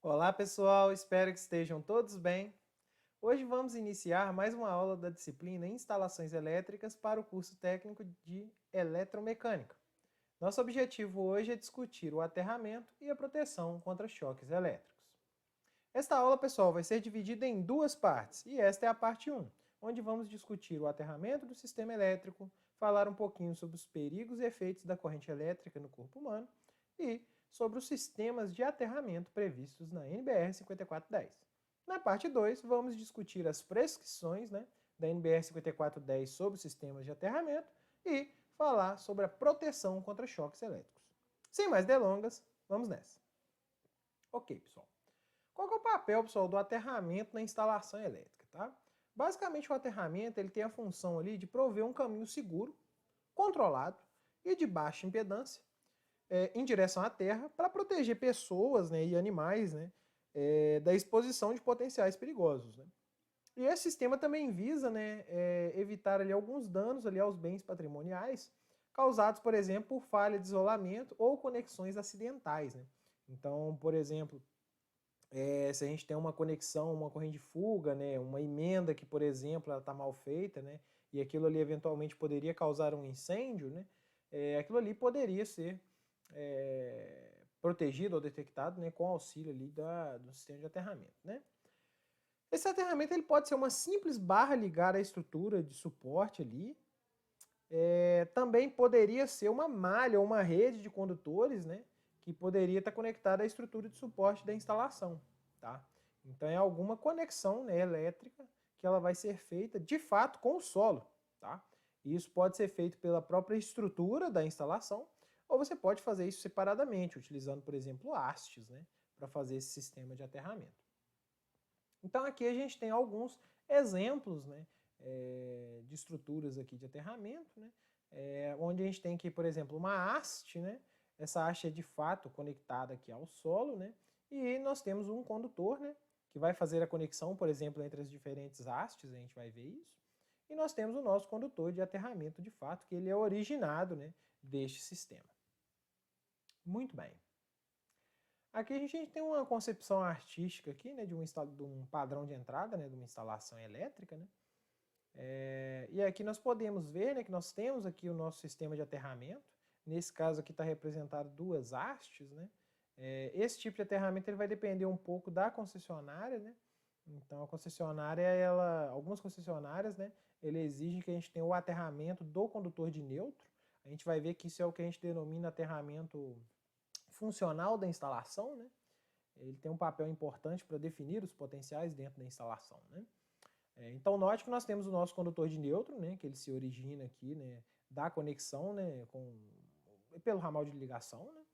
Olá pessoal, espero que estejam todos bem. Hoje vamos iniciar mais uma aula da disciplina Instalações Elétricas para o curso técnico de Eletromecânica. Nosso objetivo hoje é discutir o aterramento e a proteção contra choques elétricos. Esta aula, pessoal, vai ser dividida em duas partes, e esta é a parte 1, onde vamos discutir o aterramento do sistema elétrico, falar um pouquinho sobre os perigos e efeitos da corrente elétrica no corpo humano e sobre os sistemas de aterramento previstos na NBR 5410. Na parte 2, vamos discutir as prescrições da NBR 5410 sobre sistemas de aterramento e falar sobre a proteção contra choques elétricos. Sem mais delongas, vamos nessa. Ok, pessoal. Qual que é o papel, pessoal, do aterramento na instalação elétrica, tá? Basicamente, o aterramento ele tem a função ali de prover um caminho seguro, controlado e de baixa impedância em direção à Terra para proteger pessoas, né, e animais, né, da exposição de potenciais perigosos, né? E esse sistema também visa, né, evitar ali alguns danos ali aos bens patrimoniais causados, por exemplo, por falha de isolamento ou conexões acidentais, né? Então, por exemplo, se a gente tem uma conexão, uma corrente de fuga, né, uma emenda que, por exemplo, ela está mal feita, né, e aquilo ali eventualmente poderia causar um incêndio, né, aquilo ali poderia ser protegido ou detectado, né, com auxílio ali do sistema de aterramento, né. Esse aterramento ele pode ser uma simples barra ligada à estrutura de suporte ali, também poderia ser uma malha ou uma rede de condutores, né, que poderia estar conectada à estrutura de suporte da instalação, tá? Então é alguma conexão, né, elétrica que ela vai ser feita de fato com o solo, tá? E isso pode ser feito pela própria estrutura da instalação, ou você pode fazer isso separadamente, utilizando, por exemplo, hastes, né, para fazer esse sistema de aterramento. Então aqui a gente tem alguns exemplos, né, de estruturas aqui de aterramento, né, onde a gente tem aqui, por exemplo, uma haste, né, essa haste é de fato conectada aqui ao solo, né, e nós temos um condutor, né, que vai fazer a conexão, por exemplo, entre as diferentes hastes, a gente vai ver isso, e nós temos o nosso condutor de aterramento de fato, que ele é originado, né, deste sistema. Muito bem. Aqui a gente tem uma concepção artística aqui, né, de um padrão de entrada, né, de uma instalação elétrica, né. E aqui nós podemos ver, né, que nós temos aqui o nosso sistema de aterramento. Nesse caso aqui está representado duas hastes, né. Esse tipo de aterramento ele vai depender um pouco da concessionária, né. Então a concessionária, algumas concessionárias, né, ele exige que a gente tenha o aterramento do condutor de neutro. A gente vai ver que isso é o que a gente denomina aterramento funcional da instalação, né? Ele tem um papel importante para definir os potenciais dentro da instalação, né? Então note que nós temos o nosso condutor de nêutron, né, que ele se origina aqui, né, da conexão, né, pelo ramal de ligação, né?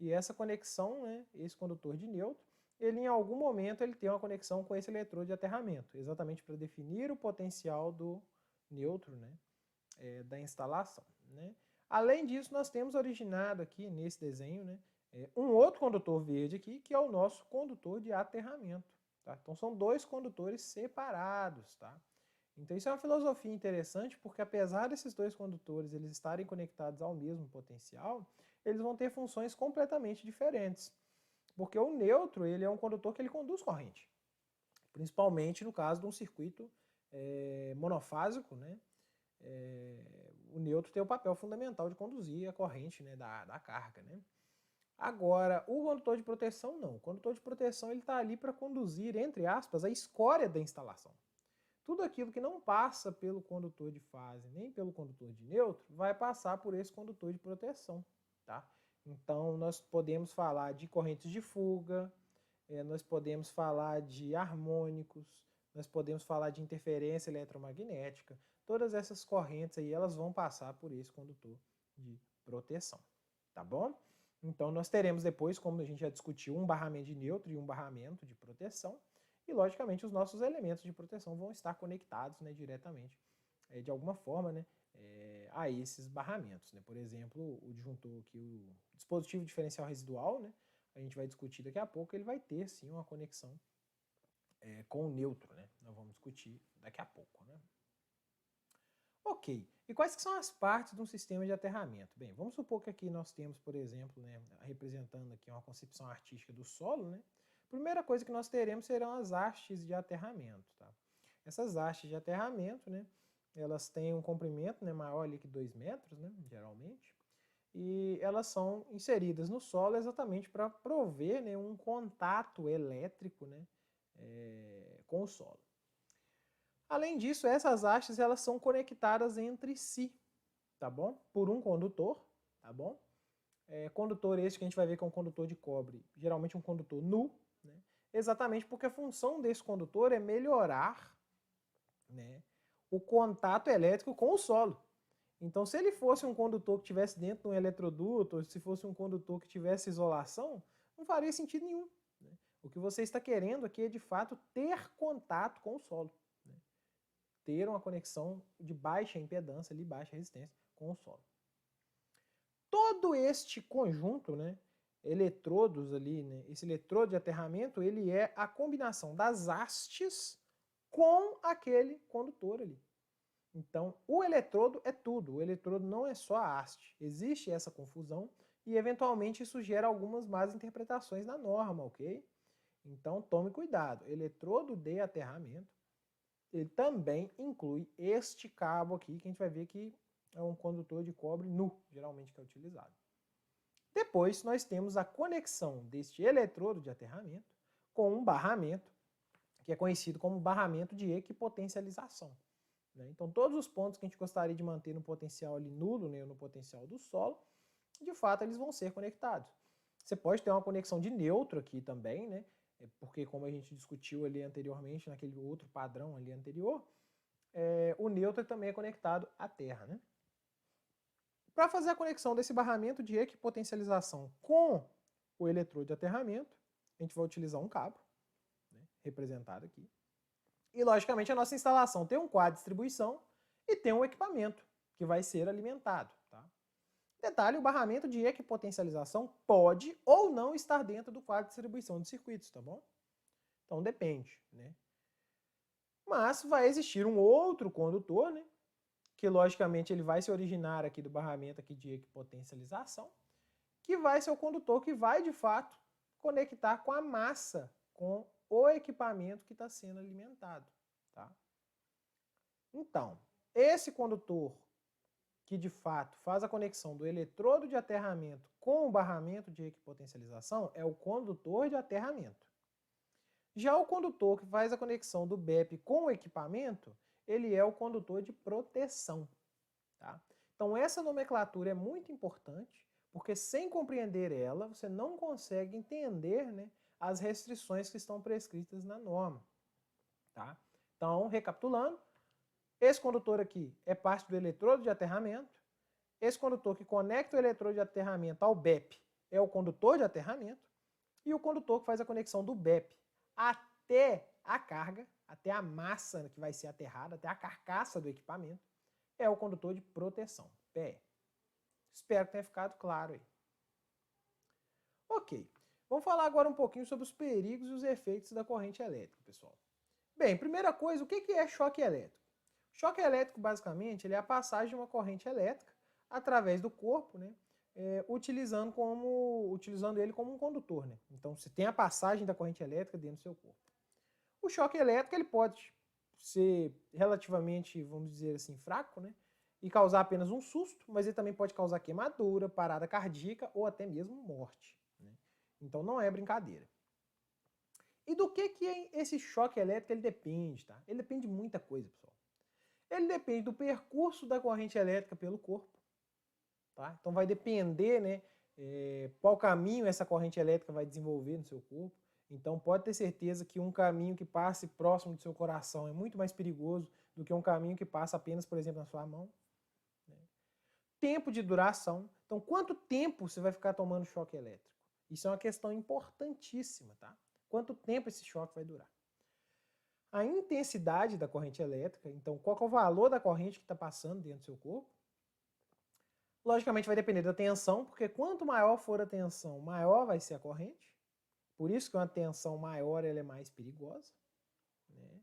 E essa conexão, né, esse condutor de nêutron, ele em algum momento ele tem uma conexão com esse eletrodo de aterramento, exatamente para definir o potencial do nêutron, né, da instalação, né? Além disso, nós temos originado aqui nesse desenho, né, um outro condutor verde aqui, que é o nosso condutor de aterramento, tá? Então são dois condutores separados, tá? Então isso é uma filosofia interessante, porque apesar desses dois condutores eles estarem conectados ao mesmo potencial, eles vão ter funções completamente diferentes. Porque o neutro, ele é um condutor que ele conduz corrente, principalmente no caso de um circuito monofásico, né? O neutro tem o papel fundamental de conduzir a corrente, né, da carga, né? Agora, o condutor de proteção não. O condutor de proteção ele está ali para conduzir, entre aspas, a escória da instalação. Tudo aquilo que não passa pelo condutor de fase nem pelo condutor de neutro vai passar por esse condutor de proteção, tá? Então nós podemos falar de correntes de fuga, nós podemos falar de harmônicos, nós podemos falar de interferência eletromagnética. Todas essas correntes aí elas vão passar por esse condutor de proteção, tá bom? Então nós teremos depois, como a gente já discutiu, um barramento de neutro e um barramento de proteção. E, logicamente, os nossos elementos de proteção vão estar conectados, né, diretamente, de alguma forma, né, a esses barramentos, né? Por exemplo, o disjuntor aqui, o dispositivo diferencial residual, né, a gente vai discutir daqui a pouco, ele vai ter, sim, uma conexão com o neutro, né? Nós vamos discutir daqui a pouco, né? Ok, e quais que são as partes de um sistema de aterramento? Bem, vamos supor que aqui nós temos, por exemplo, né, representando aqui uma concepção artística do solo, né? Primeira coisa que nós teremos serão as hastes de aterramento, tá? Essas hastes de aterramento, né, elas têm um comprimento, né, maior ali que 2 metros, né, geralmente, e elas são inseridas no solo exatamente para prover, né, um contato elétrico, né, com o solo. Além disso, essas hastes elas são conectadas entre si, tá bom? Por um condutor, tá bom? Condutor esse que a gente vai ver que é um condutor de cobre, geralmente um condutor nu, né? Exatamente porque a função desse condutor é melhorar, né, o contato elétrico com o solo. Então, se ele fosse um condutor que estivesse dentro de um eletroduto, ou se fosse um condutor que tivesse isolação, não faria sentido nenhum, né? O que você está querendo aqui é, de fato, ter contato com o solo, né? Ter uma conexão de baixa impedância, ali, baixa resistência com o solo. Todo este conjunto, né, eletrodos ali, né, esse eletrodo de aterramento, ele é a combinação das hastes com aquele condutor ali. Então, o eletrodo é tudo, o eletrodo não é só a haste. Existe essa confusão e, eventualmente, isso gera algumas más interpretações na norma, ok? Então, tome cuidado. Eletrodo de aterramento, ele também inclui este cabo aqui, que a gente vai ver que é um condutor de cobre nu, geralmente que é utilizado. Depois, nós temos a conexão deste eletrodo de aterramento com um barramento, que é conhecido como barramento de equipotencialização. Então, todos os pontos que a gente gostaria de manter no potencial ali nulo, né, no potencial do solo, de fato eles vão ser conectados. Você pode ter uma conexão de neutro aqui também, né, porque como a gente discutiu ali anteriormente, naquele outro padrão ali anterior, o neutro também é conectado à Terra, né? Para fazer a conexão desse barramento de equipotencialização com o eletrodo de aterramento, a gente vai utilizar um cabo, né, representado aqui. E, logicamente, a nossa instalação tem um quadro de distribuição e tem um equipamento que vai ser alimentado. Tá? Detalhe, o barramento de equipotencialização pode ou não estar dentro do quadro de distribuição de circuitos, tá bom? Então, depende, né? Mas vai existir um outro condutor, né? Que, logicamente, ele vai se originar aqui do barramento aqui de equipotencialização, que vai ser o condutor que vai, de fato, conectar com a massa, com o equipamento que está sendo alimentado. Tá? Então, esse condutor que de fato faz a conexão do eletrodo de aterramento com o barramento de equipotencialização é o condutor de aterramento. Já o condutor que faz a conexão do BEP com o equipamento, ele é o condutor de proteção. Tá? Então essa nomenclatura é muito importante, porque sem compreender ela, você não consegue entender, né, as restrições que estão prescritas na norma. Tá? Então, recapitulando, esse condutor aqui é parte do eletrodo de aterramento. Esse condutor que conecta o eletrodo de aterramento ao BEP é o condutor de aterramento. E o condutor que faz a conexão do BEP até a carga, até a massa que vai ser aterrada, até a carcaça do equipamento, é o condutor de proteção, PE. Espero que tenha ficado claro aí. Ok, vamos falar agora um pouquinho sobre os perigos e os efeitos da corrente elétrica, pessoal. Bem, primeira coisa, o que é choque elétrico? Choque elétrico, basicamente, ele é a passagem de uma corrente elétrica através do corpo, né, utilizando ele como um condutor. Né? Então, você tem a passagem da corrente elétrica dentro do seu corpo. O choque elétrico ele pode ser relativamente, vamos dizer assim, fraco, né, e causar apenas um susto, mas ele também pode causar queimadura, parada cardíaca ou até mesmo morte. Né? Então, não é brincadeira. E do que esse choque elétrico ele depende? Tá? Ele depende de muita coisa, pessoal. Ele depende do percurso da corrente elétrica pelo corpo. Tá? Então vai depender, né, qual caminho essa corrente elétrica vai desenvolver no seu corpo. Então pode ter certeza que um caminho que passe próximo do seu coração é muito mais perigoso do que um caminho que passa apenas, por exemplo, na sua mão. Né? Tempo de duração. Então quanto tempo você vai ficar tomando choque elétrico? Isso é uma questão importantíssima. Tá? Quanto tempo esse choque vai durar? A intensidade da corrente elétrica, então qual é o valor da corrente que está passando dentro do seu corpo. Logicamente vai depender da tensão, porque quanto maior for a tensão, maior vai ser a corrente. Por isso que uma tensão maior ela é mais perigosa. Né?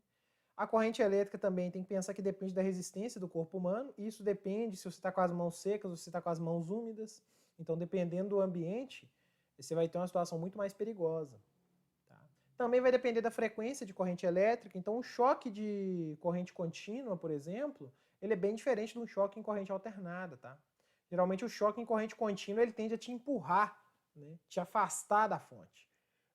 A corrente elétrica também tem que pensar que depende da resistência do corpo humano. Isso depende se você está com as mãos secas ou se você está com as mãos úmidas. Então, dependendo do ambiente, você vai ter uma situação muito mais perigosa. Tá? Também vai depender da frequência de corrente elétrica. Então, um choque de corrente contínua, por exemplo, ele é bem diferente de um choque em corrente alternada, tá? Geralmente, o choque em corrente contínua, ele tende a te empurrar, né? Te afastar da fonte.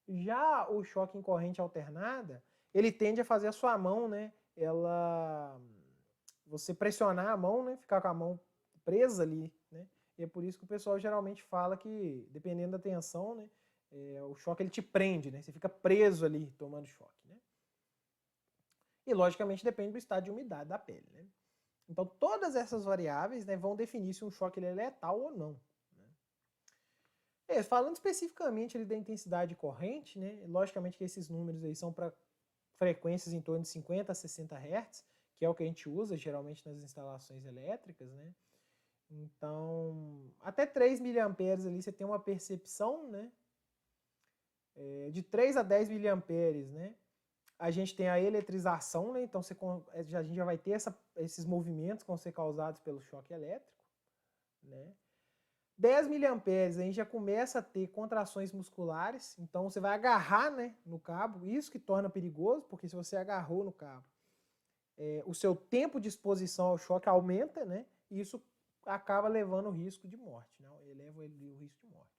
Já o choque em corrente alternada, ele tende a fazer a sua mão, né? Você pressionar a mão, né? Ficar com a mão presa ali, né? E é por isso que o pessoal geralmente fala que, dependendo da tensão, né? O choque ele te prende, né? Você fica preso ali tomando choque, né? E logicamente depende do estado de umidade da pele, né? Então todas essas variáveis, né, vão definir se um choque ele é letal ou não. Né? Falando especificamente ali da intensidade de corrente, né? Logicamente que esses números aí são para frequências em torno de 50 a 60 Hz, que é o que a gente usa geralmente nas instalações elétricas, né? Então, até 3 miliamperes ali você tem uma percepção, né? De 3 a 10 miliamperes, né? A gente tem a eletrização, né? Então a gente já vai ter esses movimentos que vão ser causados pelo choque elétrico, né? 10 miliamperes a gente já começa a ter contrações musculares, então você vai agarrar, né, no cabo, isso que torna perigoso, porque se você agarrou no cabo, o seu tempo de exposição ao choque aumenta, né? E isso acaba levando o risco de morte, né? Eleva o risco de morte.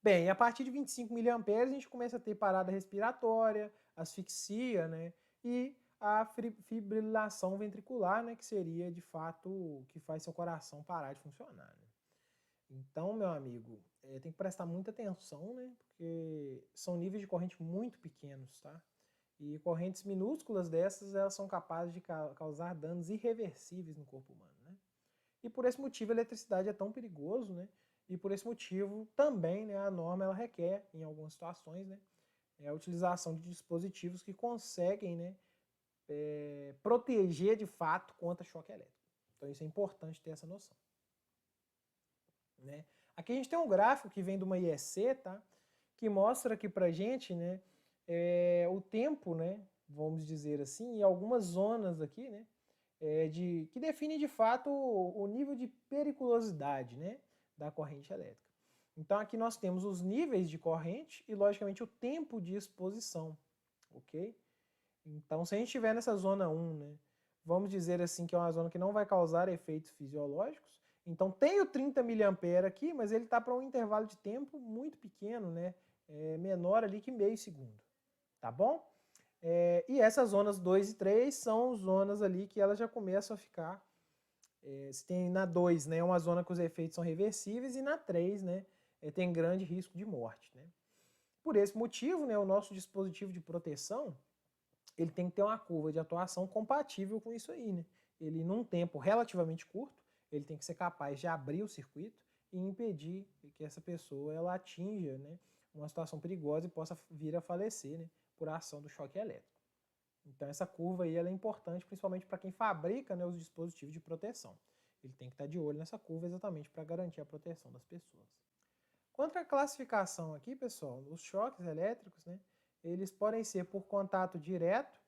Bem, a partir de 25 miliamperes a gente começa a ter parada respiratória, asfixia, né? E a fibrilação ventricular, né? Que seria, de fato, o que faz seu coração parar de funcionar, né? Então, meu amigo, tem que prestar muita atenção, né? Porque são níveis de corrente muito pequenos, tá? E correntes minúsculas dessas, elas são capazes de causar danos irreversíveis no corpo humano, né? E por esse motivo a eletricidade é tão perigoso, né? E por esse motivo também, né, a norma ela requer, em algumas situações, né, a utilização de dispositivos que conseguem, né, proteger de fato contra choque elétrico. Então isso é importante ter essa noção. Né? Aqui a gente tem um gráfico que vem de uma IEC, tá? Que mostra aqui pra gente, né, o tempo, né, vamos dizer assim, e algumas zonas aqui, né, que define de fato o nível de periculosidade, né, da corrente elétrica. Então aqui nós temos os níveis de corrente e logicamente o tempo de exposição, ok? Então se a gente estiver nessa zona 1, né, vamos dizer assim que é uma zona que não vai causar efeitos fisiológicos, então tem o 30 mA aqui, mas ele está para um intervalo de tempo muito pequeno, né, menor ali que meio segundo, tá bom? E essas zonas 2 e 3 são zonas ali que elas já começam a ficar, se tem na 2, né, uma zona que os efeitos são reversíveis, e na 3, né, tem grande risco de morte. Né? Por esse motivo, né, o nosso dispositivo de proteção, ele tem que ter uma curva de atuação compatível com isso aí. Né? Ele, num tempo relativamente curto, ele tem que ser capaz de abrir o circuito e impedir que essa pessoa ela atinja, né, uma situação perigosa e possa vir a falecer, né, por ação do choque elétrico. Então essa curva aí ela é importante principalmente para quem fabrica, né, os dispositivos de proteção. Ele tem que estar de olho nessa curva exatamente para garantir a proteção das pessoas. Quanto à classificação aqui, pessoal, os choques elétricos, né, eles podem ser por contato direto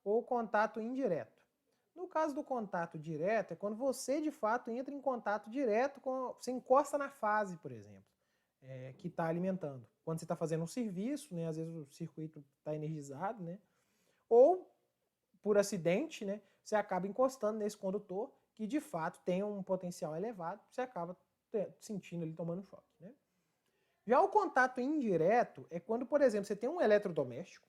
ou contato indireto. No caso do contato direto, é quando você de fato entra em contato direto com. Você encosta na fase, por exemplo, que está alimentando. Quando você está fazendo um serviço, né, às vezes o circuito está energizado, né, ou por acidente, né, você acaba encostando nesse condutor que de fato tem um potencial elevado, você acaba sentindo ele tomando choque. Né? Já o contato indireto é quando, por exemplo, você tem um eletrodoméstico,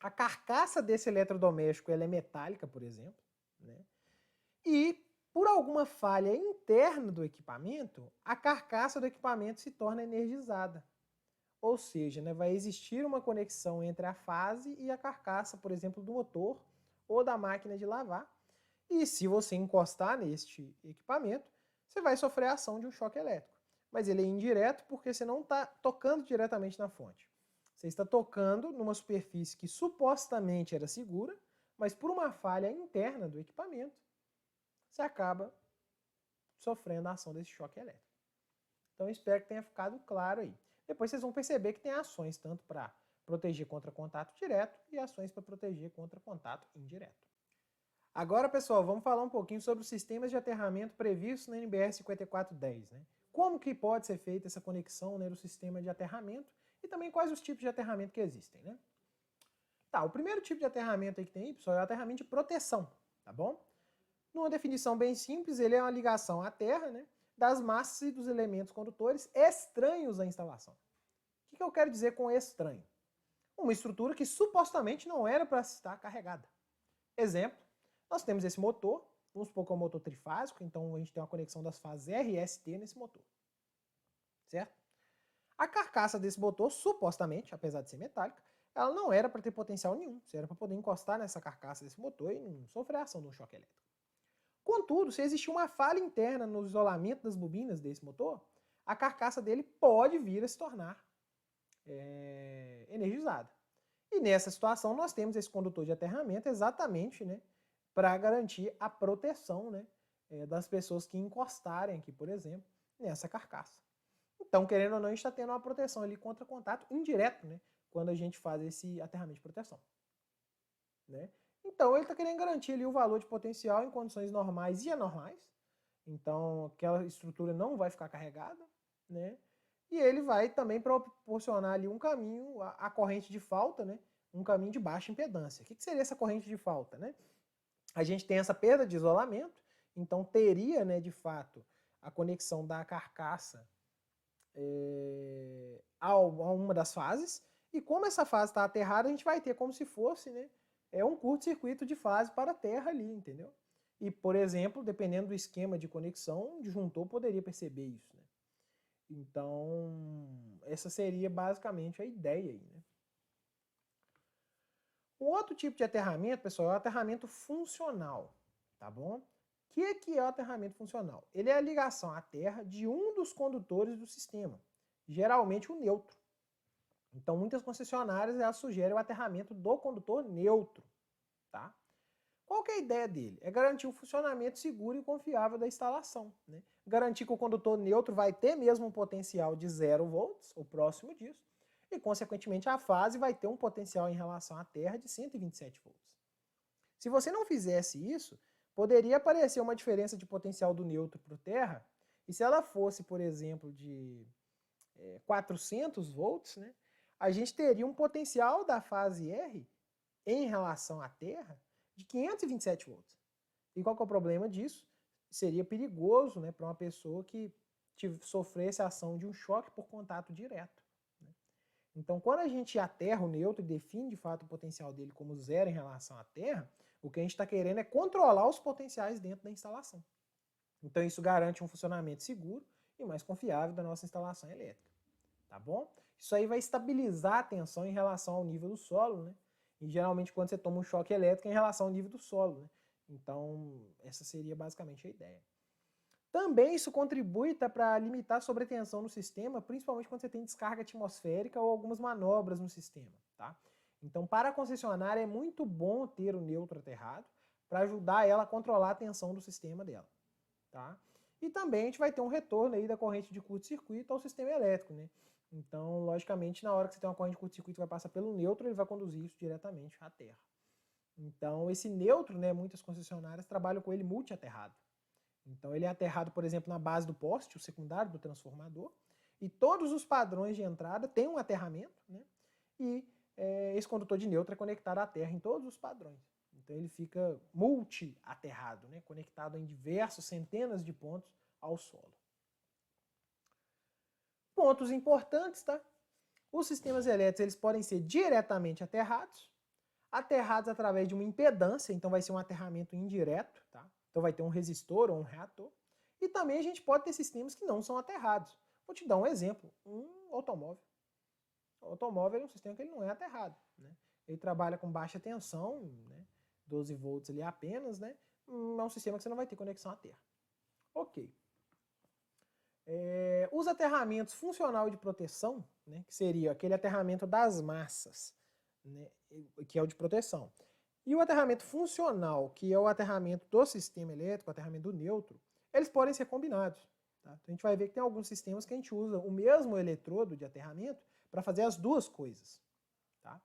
a carcaça desse eletrodoméstico ela é metálica, por exemplo, né? E por alguma falha interna do equipamento, a carcaça do equipamento se torna energizada. Ou seja, né, vai existir uma conexão entre a fase e a carcaça, por exemplo, do motor ou da máquina de lavar. E se você encostar neste equipamento, você vai sofrer a ação de um choque elétrico. Mas ele é indireto porque você não está tocando diretamente na fonte. Você está tocando numa superfície que supostamente era segura, mas por uma falha interna do equipamento, você acaba sofrendo a ação desse choque elétrico. Então, eu espero que tenha ficado claro aí. Depois vocês vão perceber que tem ações tanto para proteger contra contato direto e ações para proteger contra contato indireto. Agora, pessoal, vamos falar um pouquinho sobre os sistemas de aterramento previstos na NBR 5410. Né? Como que pode ser feita essa conexão, né, do sistema de aterramento e também quais os tipos de aterramento que existem, né? Tá, o primeiro tipo de aterramento aí que tem, pessoal, é o aterramento de proteção, tá bom? Numa definição bem simples, ele é uma ligação à terra, né, das massas e dos elementos condutores estranhos à instalação. O que eu quero dizer com estranho? Uma estrutura que supostamente não era para estar carregada. Exemplo, nós temos esse motor, vamos supor que é um motor trifásico, então a gente tem uma conexão das fases R e ST nesse motor, certo? A carcaça desse motor, supostamente, apesar de ser metálica, ela não era para ter potencial nenhum, era para poder encostar nessa carcaça desse motor e não sofrer a ação de um choque elétrico. Contudo, se existir uma falha interna no isolamento das bobinas desse motor, a carcaça dele pode vir a se tornar energizada. E nessa situação nós temos esse condutor de aterramento exatamente, né, para garantir a proteção, né, das pessoas que encostarem aqui, por exemplo, nessa carcaça. Então, querendo ou não, a gente está tendo uma proteção ali contra contato indireto, né, quando a gente faz esse aterramento de proteção, né? Então, ele está querendo garantir ali o valor de potencial em condições normais e anormais. Então, aquela estrutura não vai ficar carregada, né? E ele vai também proporcionar ali um caminho, a corrente de falta, né? Um caminho de baixa impedância. O que seria essa corrente de falta, né? A gente tem essa perda de isolamento, então teria, né, de fato, a conexão da carcaça a uma das fases, e como essa fase está aterrada, a gente vai ter como se fosse, né, um curto-circuito de fase para a terra ali, entendeu? E, por exemplo, dependendo do esquema de conexão, o disjuntor poderia perceber isso, né? Então, essa seria basicamente a ideia aí, né? Um outro tipo de aterramento, pessoal, é o aterramento funcional, tá bom? O que é o aterramento funcional? Ele é a ligação à terra de um dos condutores do sistema, geralmente o neutro. Então, muitas concessionárias elas sugerem o aterramento do condutor neutro, tá? Qual que é a ideia dele? É garantir o funcionamento seguro e confiável da instalação, né? Garantir que o condutor neutro vai ter mesmo um potencial de 0 volts, ou próximo disso, e, consequentemente, a fase vai ter um potencial em relação à terra de 127 volts. Se você não fizesse isso, poderia aparecer uma diferença de potencial do neutro para o terra, e se ela fosse, por exemplo, de 400 volts, né, a gente teria um potencial da fase R em relação à terra de 527 volts. E qual que é o problema disso? Seria perigoso, né, para uma pessoa que sofresse a ação de um choque por contato direto. Né? Então, quando a gente aterra o neutro e define de fato o potencial dele como zero em relação à terra, o que a gente está querendo é controlar os potenciais dentro da instalação. Então, isso garante um funcionamento seguro e mais confiável da nossa instalação elétrica. Tá bom? Isso aí vai estabilizar a tensão em relação ao nível do solo, né? E geralmente quando você toma um choque elétrico é em relação ao nível do solo, né? Então, essa seria basicamente a ideia. Também isso contribui para limitar a sobretensão no sistema, principalmente quando você tem descarga atmosférica ou algumas manobras no sistema, tá? Então, para a concessionária é muito bom ter o neutro aterrado para ajudar ela a controlar a tensão do sistema dela, tá? E também a gente vai ter um retorno aí da corrente de curto-circuito ao sistema elétrico, né? Então, logicamente, na hora que você tem uma corrente de curto-circuito que vai passar pelo neutro, ele vai conduzir isso diretamente à terra. Então, esse neutro, né, muitas concessionárias trabalham com ele multi-aterrado. Então, ele é aterrado, por exemplo, na base do poste, o secundário do transformador, e todos os padrões de entrada têm um aterramento, né? E esse condutor de neutro é conectado à terra em todos os padrões. Então, ele fica multi-aterrado, né, conectado em diversos, centenas de pontos ao solo. Pontos importantes, tá? Os sistemas elétricos eles podem ser diretamente aterrados através de uma impedância, então vai ser um aterramento indireto, tá? Então vai ter um resistor ou um reator. E também a gente pode ter sistemas que não são aterrados. Vou te dar um exemplo, um automóvel. O automóvel é um sistema que ele não é aterrado, né? Ele trabalha com baixa tensão, né? 12 volts ali apenas, né? É um sistema que você não vai ter conexão à terra. Ok. Os aterramentos funcional de proteção, né, que seria aquele aterramento das massas, né, que é o de proteção, e o aterramento funcional, que é o aterramento do sistema elétrico, o aterramento do neutro, eles podem ser combinados. Tá? Então a gente vai ver que tem alguns sistemas que a gente usa o mesmo eletrodo de aterramento para fazer as duas coisas. Tá?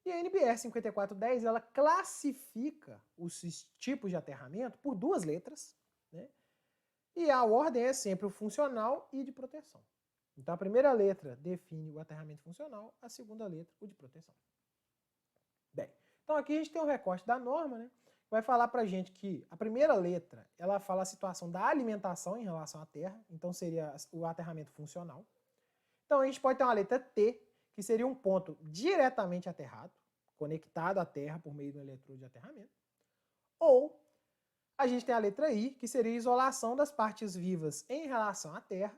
E a NBR 5410 ela classifica os tipos de aterramento por duas letras, né? E a ordem é sempre o funcional e de proteção. Então a primeira letra define o aterramento funcional, a segunda letra o de proteção. Bem, então aqui a gente tem um recorte da norma, né? Vai falar pra gente que a primeira letra, ela fala a situação da alimentação em relação à terra, então seria o aterramento funcional. Então a gente pode ter uma letra T, que seria um ponto diretamente aterrado, conectado à terra por meio do eletrodo de aterramento. Ou a gente tem a letra I, que seria a isolação das partes vivas em relação à terra,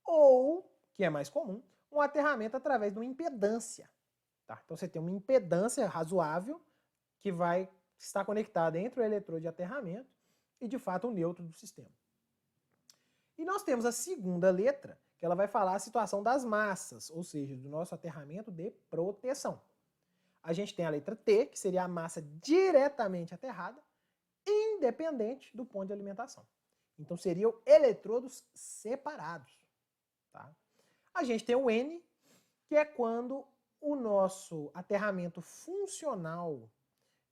ou, que é mais comum, um aterramento através de uma impedância. Tá? Então você tem uma impedância razoável que vai estar conectada entre o eletrodo de aterramento e, de fato, o neutro do sistema. E nós temos a segunda letra, que ela vai falar a situação das massas, ou seja, do nosso aterramento de proteção. A gente tem a letra T, que seria a massa diretamente aterrada, independente do ponto de alimentação. Então seriam eletrodos separados. Tá? A gente tem o N, que é quando o nosso aterramento funcional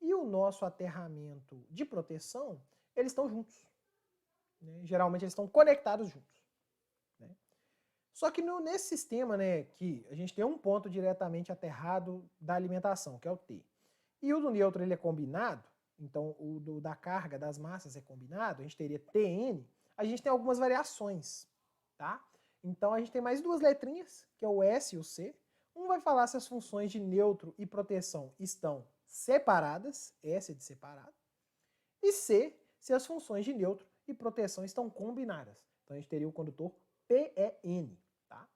e o nosso aterramento de proteção, eles estão juntos. Né? Geralmente eles estão conectados juntos. Né? Só que nesse sistema, né, que a gente tem um ponto diretamente aterrado da alimentação, que é o T, e o do neutro ele é combinado, então o da carga das massas é combinado, a gente teria Tn, a gente tem algumas variações. Tá? Então a gente tem mais duas letrinhas, que é o S e o C. Um vai falar se as funções de neutro e proteção estão separadas, S é de separado, e C, se as funções de neutro e proteção estão combinadas. Então a gente teria o condutor PEN. Tá?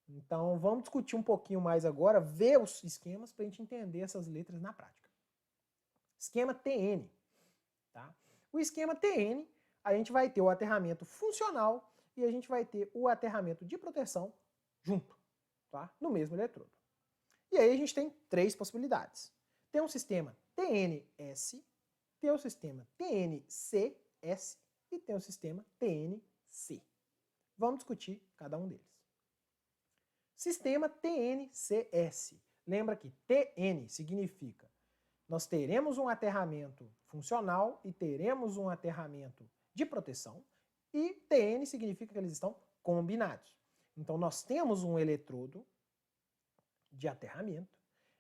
Então vamos discutir um pouquinho mais agora, ver os esquemas para a gente entender essas letras na prática. Esquema TN. Tá? O esquema TN, a gente vai ter o aterramento funcional e a gente vai ter o aterramento de proteção junto, tá? No mesmo eletrodo. E aí a gente tem três possibilidades. Tem um sistema TNS, tem o sistema TNCS e tem o sistema TNC. Vamos discutir cada um deles. Sistema TNCS. Lembra que TN significa nós teremos um aterramento funcional e teremos um aterramento de proteção, e TN significa que eles estão combinados. Então nós temos um eletrodo de aterramento,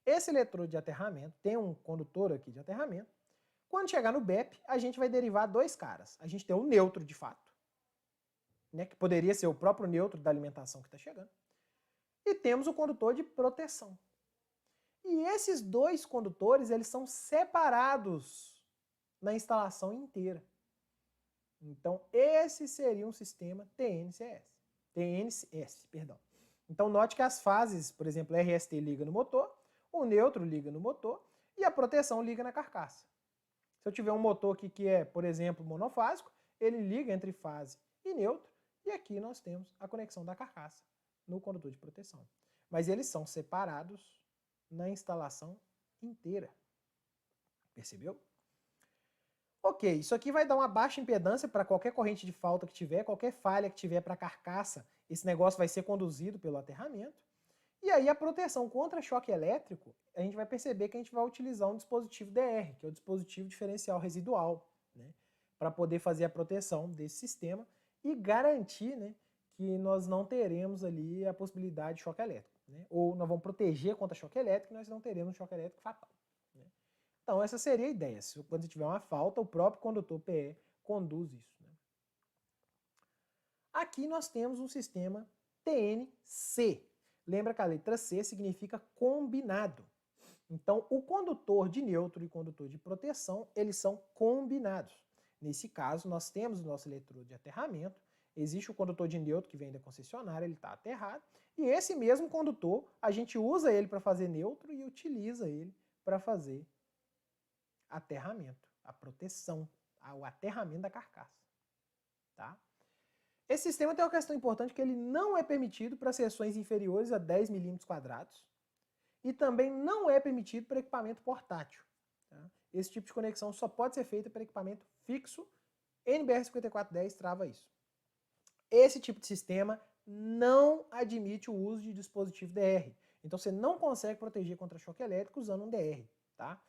esse eletrodo de aterramento tem um condutor aqui de aterramento, quando chegar no BEP a gente vai derivar dois caras, a gente tem o neutro de fato, né, que poderia ser o próprio neutro da alimentação que está chegando, e temos o condutor de proteção. E esses dois condutores, eles são separados na instalação inteira. Então, esse seria um sistema TNS, perdão. Então, note que as fases, por exemplo, RST liga no motor, o neutro liga no motor e a proteção liga na carcaça. Se eu tiver um motor aqui que é, por exemplo, monofásico, ele liga entre fase e neutro, e aqui nós temos a conexão da carcaça no condutor de proteção. Mas eles são separados na instalação inteira. Percebeu? Ok, isso aqui vai dar uma baixa impedância para qualquer corrente de falta que tiver, qualquer falha que tiver para a carcaça, esse negócio vai ser conduzido pelo aterramento. E aí a proteção contra choque elétrico, a gente vai perceber que a gente vai utilizar um dispositivo DR, que é o dispositivo diferencial residual, né, para poder fazer a proteção desse sistema e garantir, né, que nós não teremos ali a possibilidade de choque elétrico. Né? Ou nós vamos proteger contra choque elétrico e nós não teremos um choque elétrico fatal. Né? Então essa seria a ideia. Quando tiver uma falta, o próprio condutor PE conduz isso. Né? Aqui nós temos um sistema TNC. Lembra que a letra C significa combinado. Então o condutor de neutro e condutor de proteção, eles são combinados. Nesse caso, nós temos o nosso eletrodo de aterramento, existe o condutor de neutro que vem da concessionária, ele está aterrado, e esse mesmo condutor, a gente usa ele para fazer neutro e utiliza ele para fazer aterramento, a proteção, o aterramento da carcaça. Tá? Esse sistema tem uma questão importante que ele não é permitido para seções inferiores a 10 mm² e também não é permitido para equipamento portátil. Tá? Esse tipo de conexão só pode ser feita para equipamento fixo, NBR 5410 trava isso. Esse tipo de sistema não admite o uso de dispositivo DR. Então você não consegue proteger contra choque elétrico usando um DR. Tá?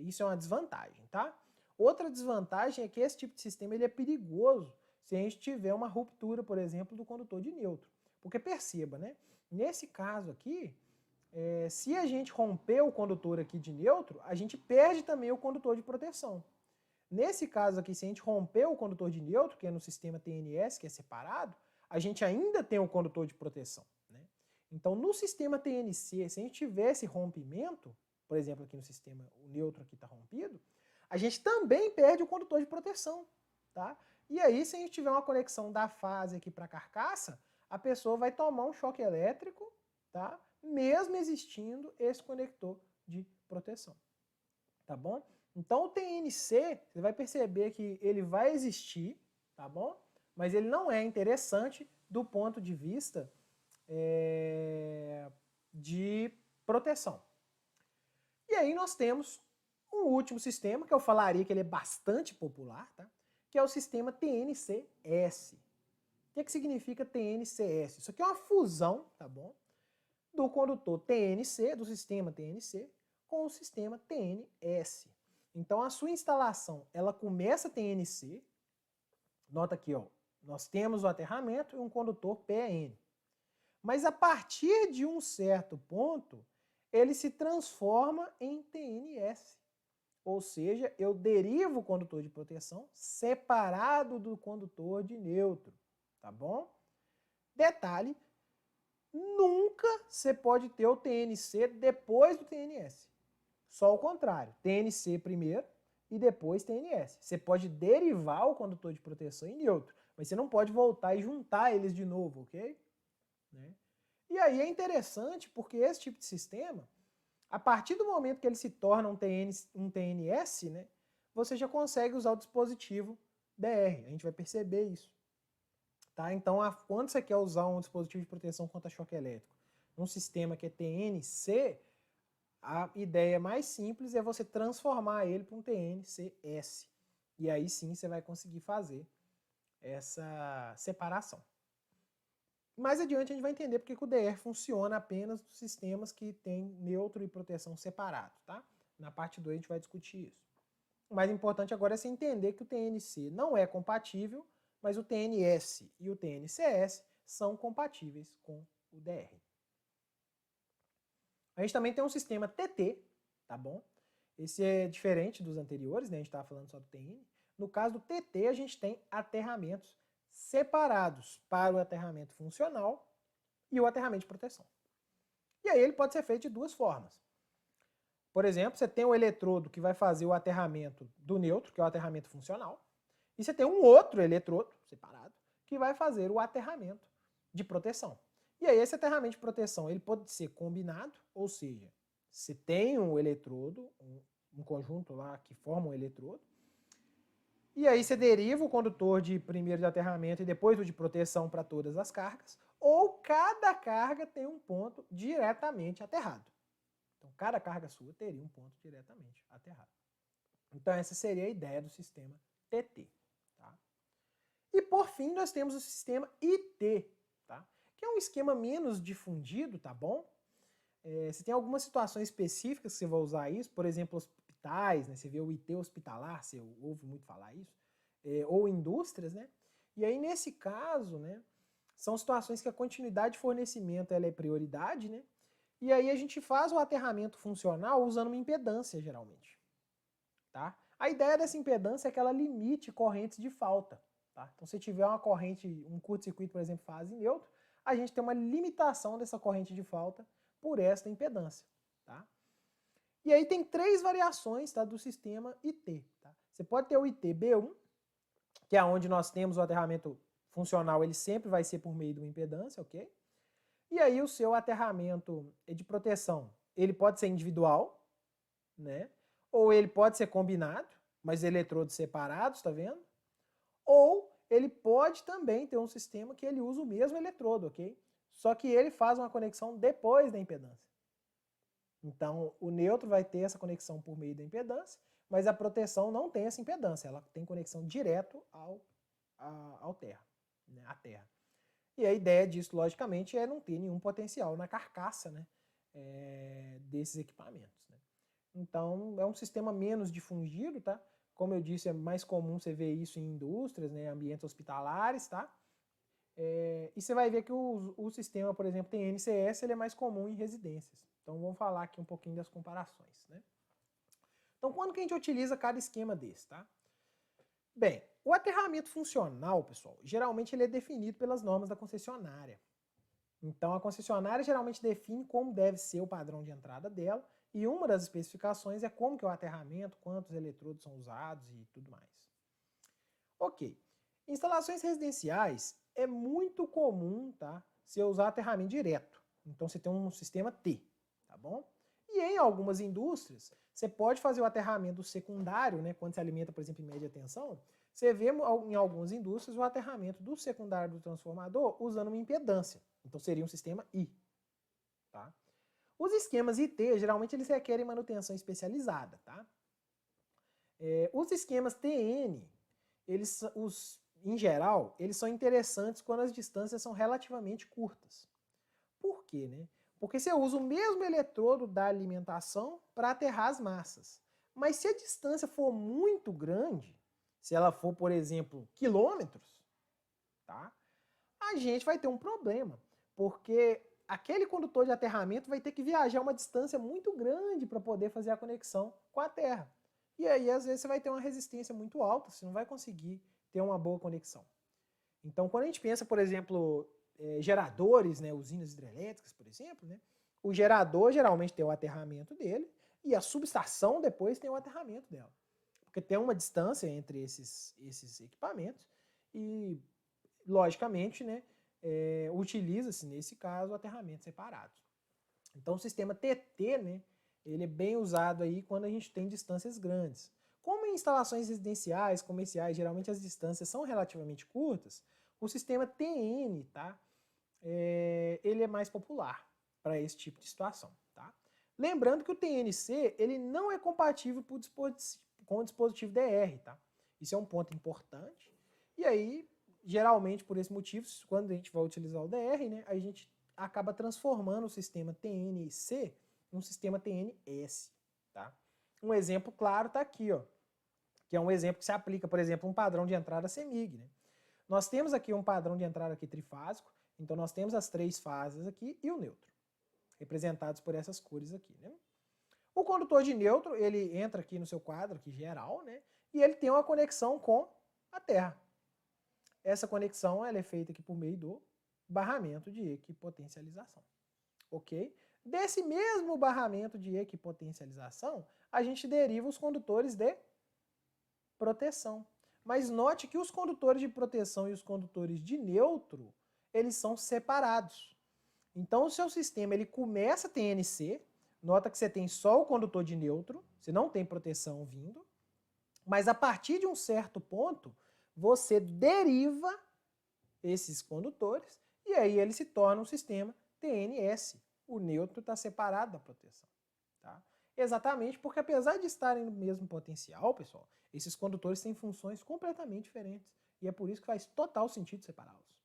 Isso é uma desvantagem. Tá? Outra desvantagem é que esse tipo de sistema ele é perigoso se a gente tiver uma ruptura, por exemplo, do condutor de neutro. Porque perceba, né? Nesse caso aqui, se a gente romper o condutor aqui de neutro, a gente perde também o condutor de proteção. Nesse caso aqui, se a gente romper o condutor de neutro, que é no sistema TNS, que é separado, a gente ainda tem o condutor de proteção. Né? Então, no sistema TNC, se a gente tiver esse rompimento, por exemplo, aqui no sistema, o neutro aqui está rompido, a gente também perde o condutor de proteção. Tá? E aí, se a gente tiver uma conexão da fase aqui para a carcaça, a pessoa vai tomar um choque elétrico, tá? Mesmo existindo esse conector de proteção. Tá bom? Então o TNC, você vai perceber que ele vai existir, tá bom? Mas ele não é interessante do ponto de vista de proteção. E aí nós temos um último sistema, que eu falaria que ele é bastante popular, tá? Que é o sistema TNCS. O que significa TNCS? Isso aqui é uma fusão, tá bom? Do condutor TNC, do sistema TNC, com o sistema TNS. Então a sua instalação, ela começa TNC, nota aqui, ó, nós temos o aterramento e um condutor PN. Mas a partir de um certo ponto, ele se transforma em TNS. Ou seja, eu derivo o condutor de proteção separado do condutor de neutro, tá bom? Detalhe, nunca você pode ter o TNC depois do TNS. Só o contrário, TNC primeiro e depois TNS. Você pode derivar o condutor de proteção em neutro, mas você não pode voltar e juntar eles de novo, ok? Né? E aí é interessante porque esse tipo de sistema, a partir do momento que ele se torna um TNS, né, você já consegue usar o dispositivo DR. A gente vai perceber isso. Tá? Então, quando você quer usar um dispositivo de proteção contra choque elétrico num sistema que é TNC, a ideia mais simples é você transformar ele para um TNCS. E aí sim você vai conseguir fazer essa separação. Mais adiante a gente vai entender porque o DR funciona apenas nos sistemas que tem neutro e proteção separados, tá? Na parte 2 a gente vai discutir isso. O mais importante agora é você entender que o TNC não é compatível, mas o TNS e o TNCS são compatíveis com o DR. A gente também tem um sistema TT, tá bom? Esse é diferente dos anteriores, né? A gente estava falando só do TN. No caso do TT, a gente tem aterramentos separados para o aterramento funcional e o aterramento de proteção. E aí ele pode ser feito de duas formas. Por exemplo, você tem um eletrodo que vai fazer o aterramento do neutro, que é o aterramento funcional, e você tem um outro eletrodo separado que vai fazer o aterramento de proteção. E aí esse aterramento de proteção ele pode ser combinado, ou seja, você tem um eletrodo, um conjunto lá que forma um eletrodo, e aí você deriva o condutor de primeiro de aterramento e depois o de proteção para todas as cargas, ou cada carga tem um ponto diretamente aterrado. Então cada carga sua teria um ponto diretamente aterrado. Então essa seria a ideia do sistema TT. Tá? E por fim nós temos o sistema IT, tá? Que é um esquema menos difundido, tá bom? Você tem algumas situações específicas que você vai usar isso, por exemplo, hospitais, né? Você vê o IT hospitalar, você ouve muito falar isso, ou indústrias, né? E aí nesse caso, né, são situações que a continuidade de fornecimento ela é prioridade, né? E aí a gente faz o aterramento funcional usando uma impedância, geralmente. Tá? A ideia dessa impedância é que ela limite correntes de falta. Tá? Então, se tiver uma corrente, um curto-circuito, por exemplo, fase neutro, a gente tem uma limitação dessa corrente de falta por esta impedância. Tá? E aí tem três variações, tá, do sistema IT. Tá? Você pode ter o IT-B1, que é onde nós temos o aterramento funcional, ele sempre vai ser por meio de uma impedância, ok? E aí o seu aterramento de proteção, ele pode ser individual, né? Ou ele pode ser combinado, mas eletrodos separados, tá vendo? Ou ele pode também ter um sistema que ele usa o mesmo eletrodo, ok? Só que ele faz uma conexão depois da impedância. Então, o neutro vai ter essa conexão por meio da impedância, mas a proteção não tem essa impedância, ela tem conexão direto ao terra, né? À terra. E a ideia disso, logicamente, é não ter nenhum potencial na carcaça, né, desses equipamentos. Né? Então, é um sistema menos difundido, tá? Como eu disse, é mais comum você ver isso em indústrias, né, ambientes hospitalares, tá? E você vai ver que o sistema, por exemplo, TNCS, ele é mais comum em residências. Então vamos falar aqui um pouquinho das comparações, né? Então quando que a gente utiliza cada esquema desse, tá? Bem, o aterramento funcional, pessoal, geralmente ele é definido pelas normas da concessionária. Então a concessionária geralmente define como deve ser o padrão de entrada dela, e uma das especificações é como que é o aterramento, quantos eletrodos são usados e tudo mais. Ok. Instalações residenciais é muito comum, tá? Você usar aterramento direto. Então você tem um sistema T, tá bom? E em algumas indústrias, você pode fazer o aterramento secundário, né? Quando se alimenta, por exemplo, em média tensão, você vê em algumas indústrias o aterramento do secundário do transformador usando uma impedância. Então seria um sistema I, tá? Os esquemas IT, geralmente eles requerem manutenção especializada, tá? Os esquemas TN, em geral, eles são interessantes quando as distâncias são relativamente curtas. Por quê, né? Porque você usa o mesmo eletrodo da alimentação para aterrar as massas. Mas se a distância for muito grande, se ela for, por exemplo, quilômetros, tá? A gente vai ter um problema, porque aquele condutor de aterramento vai ter que viajar uma distância muito grande para poder fazer a conexão com a Terra. E aí, às vezes, você vai ter uma resistência muito alta, você não vai conseguir ter uma boa conexão. Então, quando a gente pensa, por exemplo, geradores, né, usinas hidrelétricas, por exemplo, né, o gerador geralmente tem o aterramento dele e a subestação depois tem o aterramento dela. Porque tem uma distância entre esses equipamentos e, logicamente, né, utiliza-se, nesse caso, aterramentos separados. Então, o sistema TT, né, ele é bem usado aí quando a gente tem distâncias grandes. Como em instalações residenciais, comerciais, geralmente as distâncias são relativamente curtas, o sistema TN, tá, ele é mais popular para esse tipo de situação. Tá? Lembrando que o TNC ele não é compatível com o dispositivo DR. Tá? Isso é um ponto importante. E aí, geralmente, por esse motivo, quando a gente vai utilizar o DR, né, a gente acaba transformando o sistema TNC em um sistema TNS. Tá? Um exemplo claro está aqui, ó, que é um exemplo que se aplica, por exemplo, um padrão de entrada CEMIG. Né? Nós temos aqui um padrão de entrada aqui trifásico, então nós temos as 3 fases aqui e o neutro, representados por essas cores aqui. Né? O condutor de neutro, ele entra aqui no seu quadro aqui geral, né? E ele tem uma conexão com a Terra. Essa conexão ela é feita aqui por meio do barramento de equipotencialização. Ok? Desse mesmo barramento de equipotencialização, a gente deriva os condutores de proteção. Mas note que os condutores de proteção e os condutores de neutro, eles são separados. Então o seu sistema ele começa TNC, nota que você tem só o condutor de neutro, você não tem proteção vindo, mas a partir de um certo ponto, você deriva esses condutores e aí ele se torna um sistema TNS. O neutro está separado da proteção. Tá? Exatamente porque apesar de estarem no mesmo potencial, pessoal, esses condutores têm funções completamente diferentes. E é por isso que faz total sentido separá-los.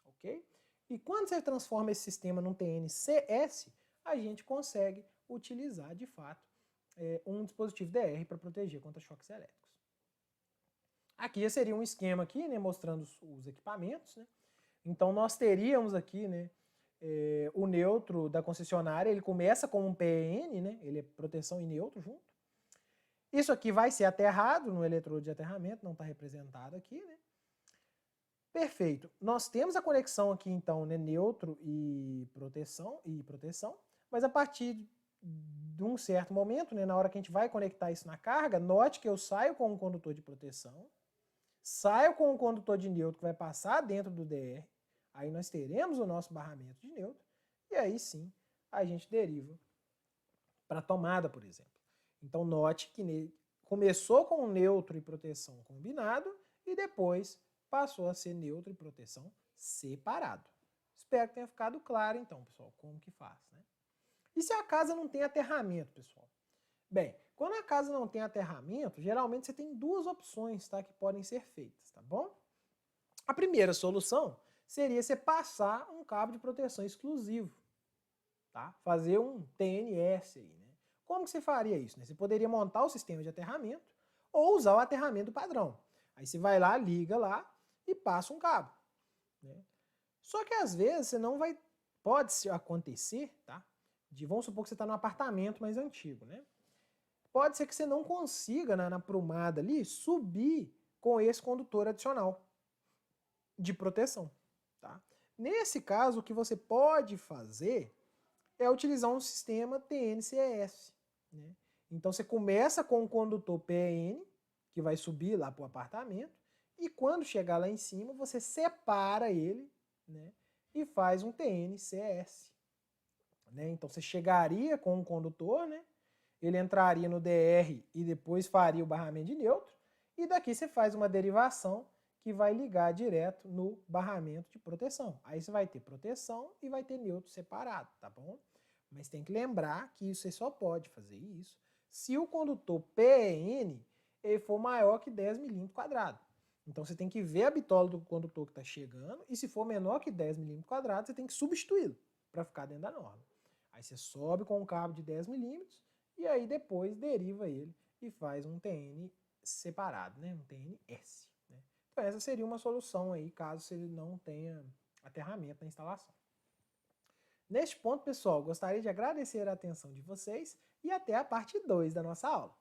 Ok? E quando você transforma esse sistema num TNCS, a gente consegue utilizar, de fato, um dispositivo DR para proteger contra choques elétricos. Aqui seria um esquema aqui, né, mostrando os equipamentos. Né? Então nós teríamos aqui, né, o neutro da concessionária, ele começa com um PN, né, ele é proteção e neutro junto. Isso aqui vai ser aterrado no eletrodo de aterramento, não está representado aqui, né? Perfeito. Nós temos a conexão aqui, então, né, neutro e proteção, mas a partir de um certo momento, né, na hora que a gente vai conectar isso na carga, note que eu saio com um condutor de proteção, saio com um condutor de neutro que vai passar dentro do DR, aí nós teremos o nosso barramento de neutro, e aí sim a gente deriva para a tomada, por exemplo. Então note que começou com neutro e proteção combinado e depois passou a ser neutro e proteção separado. Espero que tenha ficado claro então, pessoal, como que faz. Né? E se a casa não tem aterramento, pessoal? Bem, quando a casa não tem aterramento, geralmente você tem 2 opções, tá, que podem ser feitas, tá bom? A primeira solução seria você passar um cabo de proteção exclusivo, tá? Fazer um TNS aí, né? Como que você faria isso? Né? Você poderia montar o sistema de aterramento ou usar o aterramento padrão. Aí você vai lá, liga lá e passa um cabo. Né? Só que às vezes você não vai, pode acontecer, tá? Vamos supor que você está num apartamento mais antigo, né? Pode ser que você não consiga, na prumada ali, subir com esse condutor adicional de proteção, tá? Nesse caso, o que você pode fazer é utilizar um sistema TNCES, né? Então você começa com um condutor PN, que vai subir lá para o apartamento, e quando chegar lá em cima, você separa ele, né? E faz um TNCS. Né? Então você chegaria com um condutor, né? Ele entraria no DR e depois faria o barramento de neutro, e daqui você faz uma derivação que vai ligar direto no barramento de proteção. Aí você vai ter proteção e vai ter neutro separado, tá bom? Mas tem que lembrar que você só pode fazer isso se o condutor PN ele for maior que 10 milímetros quadrados. Então você tem que ver a bitola do condutor que está chegando, e se for menor que 10 milímetros quadrados, você tem que substituí-lo para ficar dentro da norma. Aí você sobe com um cabo de 10 milímetros e aí depois deriva ele e faz um TN separado, né? Um TNS. Né? Então essa seria uma solução aí, caso você não tenha aterramento na instalação. Neste ponto, pessoal, gostaria de agradecer a atenção de vocês e até a parte 2 da nossa aula.